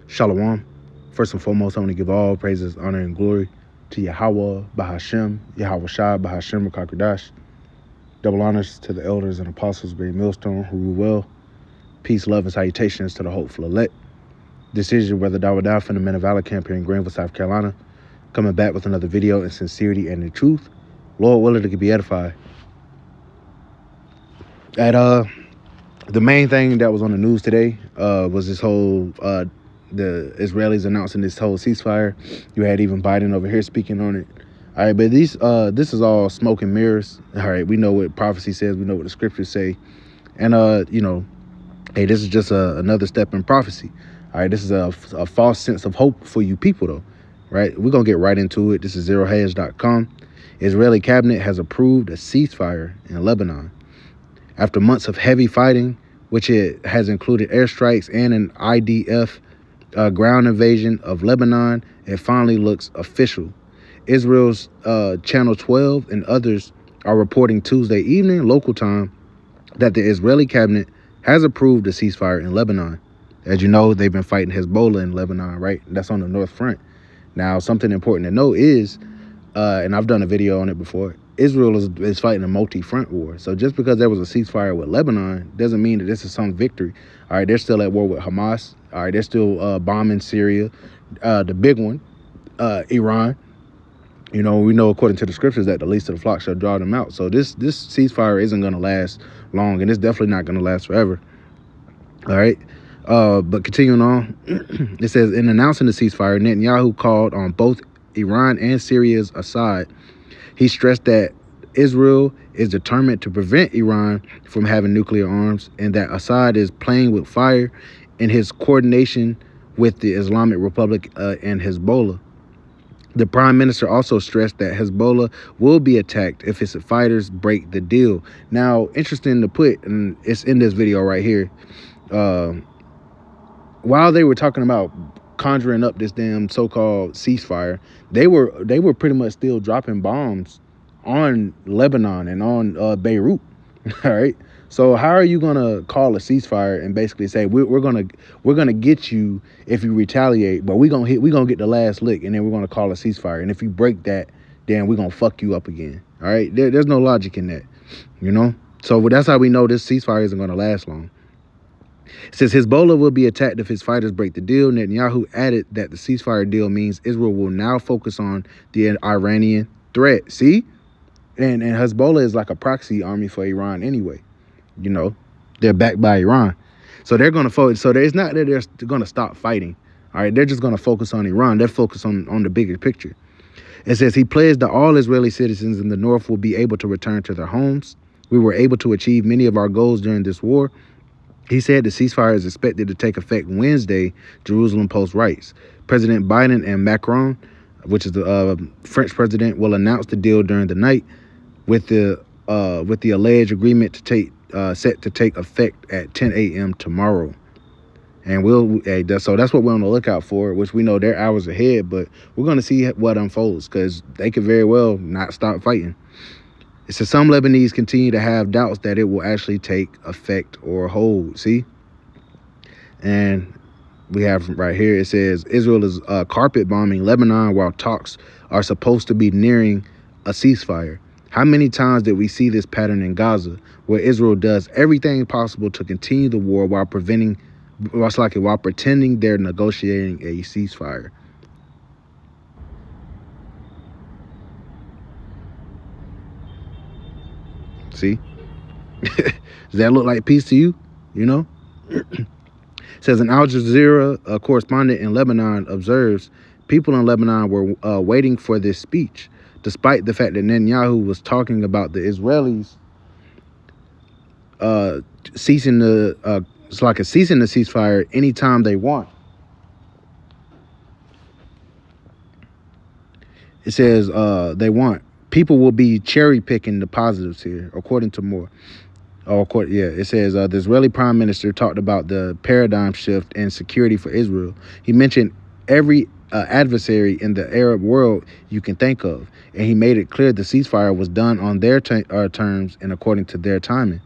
Shalom. First and foremost, I want to give all praises, honor, and glory to Yahweh, Bahashem, Yahweh Shai, Bahashem, Rakakradash. Double honors to the elders and apostles, Great Millstone, who rule well. Peace, love, and salutations to the hopeful elect. This is your brother Dawadah from the Men of Valor camp here in Greenville, South Carolina, coming back with another video in sincerity and in truth. Lord willing to be edified. The main thing that was on the news today was this whole the Israelis announcing this whole ceasefire. You had even Biden over here speaking on it. All right, but this is all smoke and mirrors. All right, we know what prophecy says. We know what the scriptures say. And, hey, this is just another step in prophecy. All right, this is a false sense of hope for you people, though. Right, we're going to get right into it. This is Israel-Hezbollah. Israeli cabinet has approved a ceasefire in Lebanon. After months of heavy fighting, which it has included airstrikes and an IDF ground invasion of Lebanon, it finally looks official. Israel's Channel 12 and others are reporting Tuesday evening local time that the Israeli cabinet has approved a ceasefire in Lebanon. As you know, they've been fighting Hezbollah in Lebanon, right? That's on the north front. Now, something important to note is, and I've done a video on it before, Israel is fighting a multi-front war. So just because there was a ceasefire with Lebanon doesn't mean that this is some victory. All right, they're still at war with Hamas. All right, they're still bombing Syria. The big one, Iran. You know, we know according to the scriptures that the least of the flock shall draw them out. So this ceasefire isn't going to last long, and it's definitely not going to last forever. All right. But continuing on, it says, in announcing the ceasefire, Netanyahu called on both Iran and Syria's Assad. He stressed that Israel is determined to prevent Iran from having nuclear arms and that Assad is playing with fire in his coordination with the Islamic Republic and Hezbollah. The prime minister also stressed that Hezbollah will be attacked if its fighters break the deal. Now, interesting to put, and it's in this video right here, while they were talking about conjuring up this damn so-called ceasefire, they were pretty much still dropping bombs on Lebanon and on Beirut. All right, so how are you gonna call a ceasefire and basically say we're gonna get you if you retaliate, but we're gonna get the last lick and then we're gonna call a ceasefire, and if you break that, then we're gonna fuck you up again. All right, there's no logic in that, you know. So that's how we know this ceasefire isn't gonna last long. It says Hezbollah will be attacked if his fighters break the deal. Netanyahu added that the ceasefire deal means Israel will now focus on the Iranian threat. See? And Hezbollah is like a proxy army for Iran anyway. You know, they're backed by Iran. So they're going to focus. So it's not that they're going to stop fighting. All right, they're just going to focus on Iran. They're focused on the bigger picture. It says he pledged that all Israeli citizens in the north will be able to return to their homes. We were able to achieve many of our goals during this war. He said the ceasefire is expected to take effect Wednesday, Jerusalem Post writes. President Biden and Macron, which is the French president, will announce the deal during the night with the alleged agreement to take set to take effect at 10 a.m. tomorrow. And so that's what we're on the lookout for, which we know they're hours ahead, but we're going to see what unfolds because they could very well not stop fighting. It says some Lebanese continue to have doubts that it will actually take effect or hold. See? And we have right here, it says Israel is carpet bombing Lebanon while talks are supposed to be nearing a ceasefire. How many times did we see this pattern in Gaza, where Israel does everything possible to continue the war while pretending they're negotiating a ceasefire? See? Does that look like peace to you? You know? Says an Al Jazeera correspondent in Lebanon observes people in Lebanon were waiting for this speech, despite the fact that Netanyahu was talking about the Israelis ceasing the ceasefire anytime they want. It says they want. People will be cherry picking the positives here, according to Moore. It says the Israeli prime minister talked about the paradigm shift in security for Israel. He mentioned every adversary in the Arab world you can think of, and he made it clear the ceasefire was done on their terms and according to their timing.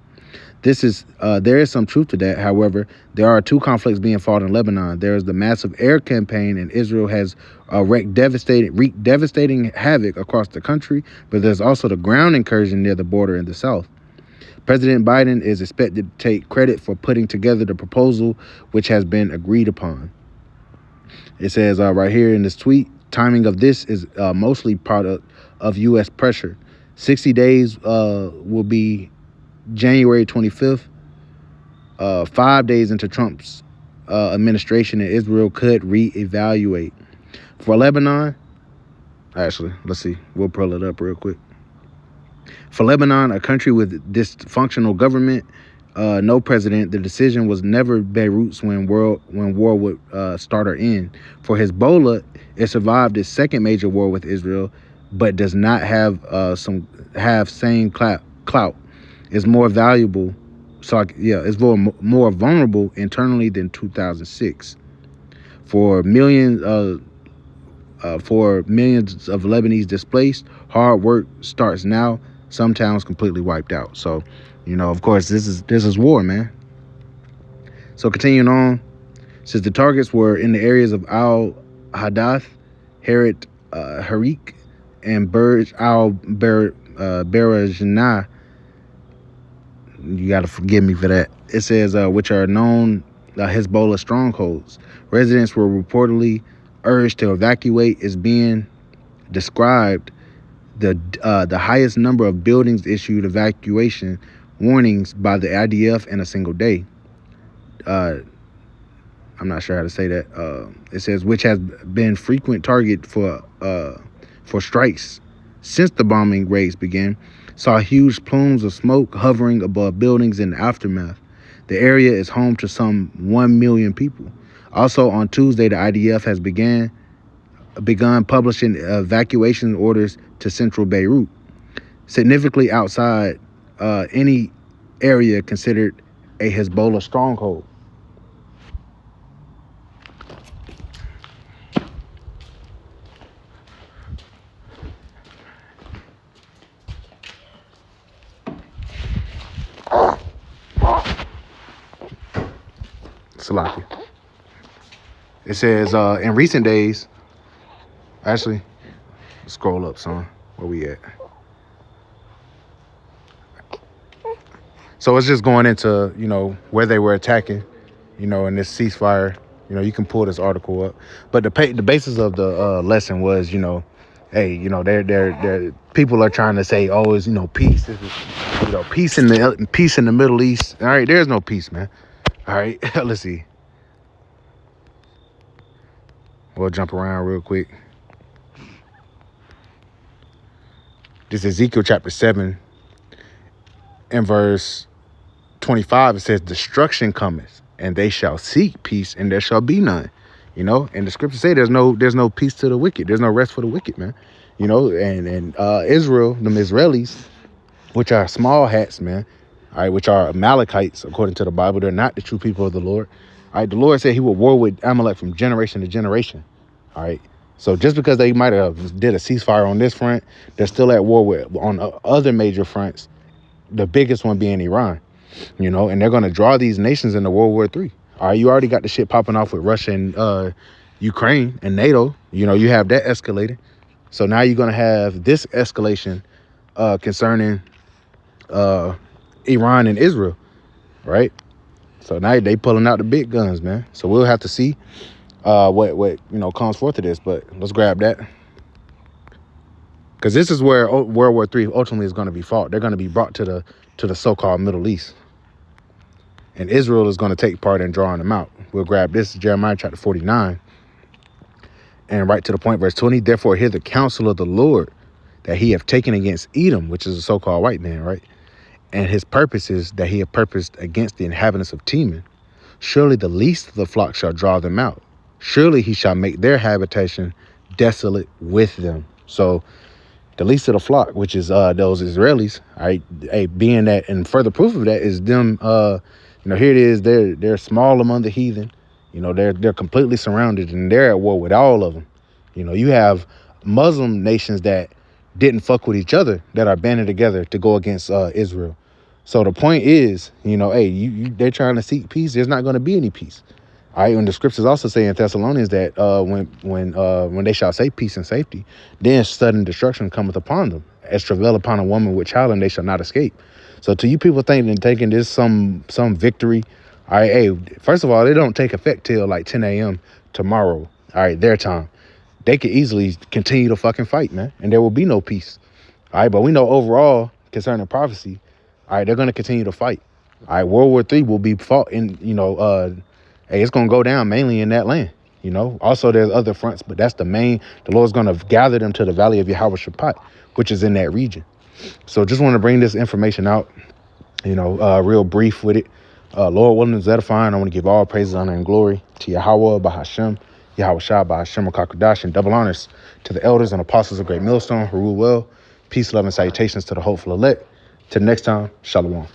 There is some truth to that. However, there are two conflicts being fought in Lebanon. There is the massive air campaign, and Israel has wreaked devastating havoc across the country. But there's also the ground incursion near the border in the south. President Biden is expected to take credit for putting together the proposal, which has been agreed upon. It says right here in this tweet, timing of this is mostly product of U.S. pressure. 60 days will be January 25th, 5 days into Trump's administration, and Israel could reevaluate. For Lebanon, actually, let's see. We'll pull it up real quick. For Lebanon, a country with dysfunctional government, no president, the decision was never Beirut's when war would start or end. For Hezbollah, it survived its second major war with Israel, but does not have same clout. Is more valuable, it's more vulnerable internally than 2006. For millions of Lebanese displaced, hard work starts now. Some towns completely wiped out. So, of course, this is war, man. So continuing on, since the targets were in the areas of Al Hadath, Harit Harik, and Burj Al Barajnah. You got to forgive me for that. It says, which are known Hezbollah strongholds. Residents were reportedly urged to evacuate, is being described the highest number of buildings issued evacuation warnings by the IDF in a single day. I'm not sure how to say that. It says, which has been frequent target for strikes since the bombing raids began. Saw huge plumes of smoke hovering above buildings in the aftermath. The area is home to some 1 million people. Also on Tuesday, the IDF has begun publishing evacuation orders to central Beirut, significantly outside any area considered a Hezbollah stronghold. Salaki. It says, in recent days, actually, scroll up, son. Where we at? So it's just going into, where they were attacking, in this ceasefire. You can pull this article up. But the basis of the lesson was, hey, they're people are trying to say, oh, it's, peace. This is, peace in the Middle East. All right, there's no peace, man. All right, let's see. We'll jump around real quick. This is Ezekiel chapter 7 and verse 25. It says, destruction cometh, and they shall seek peace, and there shall be none. And the scriptures say there's no peace to the wicked. There's no rest for the wicked, man. And Israel, them Israelis, which are small hats, man, all right, which are Amalekites, according to the Bible. They're not the true people of the Lord. All right, the Lord said he would war with Amalek from generation to generation. All right, so just because they might have did a ceasefire on this front, they're still at war on other major fronts, the biggest one being Iran, and they're going to draw these nations into World War III. All right, you already got the shit popping off with Russia and Ukraine and NATO. You have that escalating. So now you're going to have this escalation concerning Iran and Israel, right? So now they pulling out the big guns, man. So we'll have to see what comes forth of this. But let's grab that, because this is where World War III ultimately is going to be fought. They're going to be brought to the so-called Middle East, and Israel is going to take part in drawing them out. We'll grab this, Jeremiah chapter 49, and right to the point, verse 20. Therefore, hear the counsel of the Lord that he have taken against Edom, which is a so-called white man, right? And his purposes that he have purposed against the inhabitants of Teman. Surely the least of the flock shall draw them out. Surely he shall make their habitation desolate with them. So the least of the flock, which is those Israelis, right? Being that, and further proof of that is them. Here it is. They're small among the heathen. They're completely surrounded, and they're at war with all of them. You have Muslim nations that didn't fuck with each other that are banding together to go against Israel. So the point is, hey, they're trying to seek peace. There's not going to be any peace. All right, and the scriptures also say in Thessalonians that when they shall say peace and safety, then sudden destruction cometh upon them, as travail upon a woman with child, and they shall not escape. So to you people thinking this some victory, all right, hey, first of all, it don't take effect till like 10 a.m. tomorrow, all right, their time. They could easily continue to fucking fight, man, and there will be no peace. All right, but we know overall concerning prophecy, all right, they're going to continue to fight. All right, World War III will be fought in, hey, it's going to go down mainly in that land. Also there's other fronts, but that's the main. The Lord's going to gather them to the valley of Yahweh Shaphat, which is in that region. So just want to bring this information out, real brief with it. Lord willing is edifying. I want to give all praises, honor, and glory to Yahweh, Bahashem, Yahweh Shah, Bahashem, Kakadash, and double honors to the elders and apostles of Great Millstone who rule well. Peace, love, and salutations to the hopeful elect. Till next time, Shalom.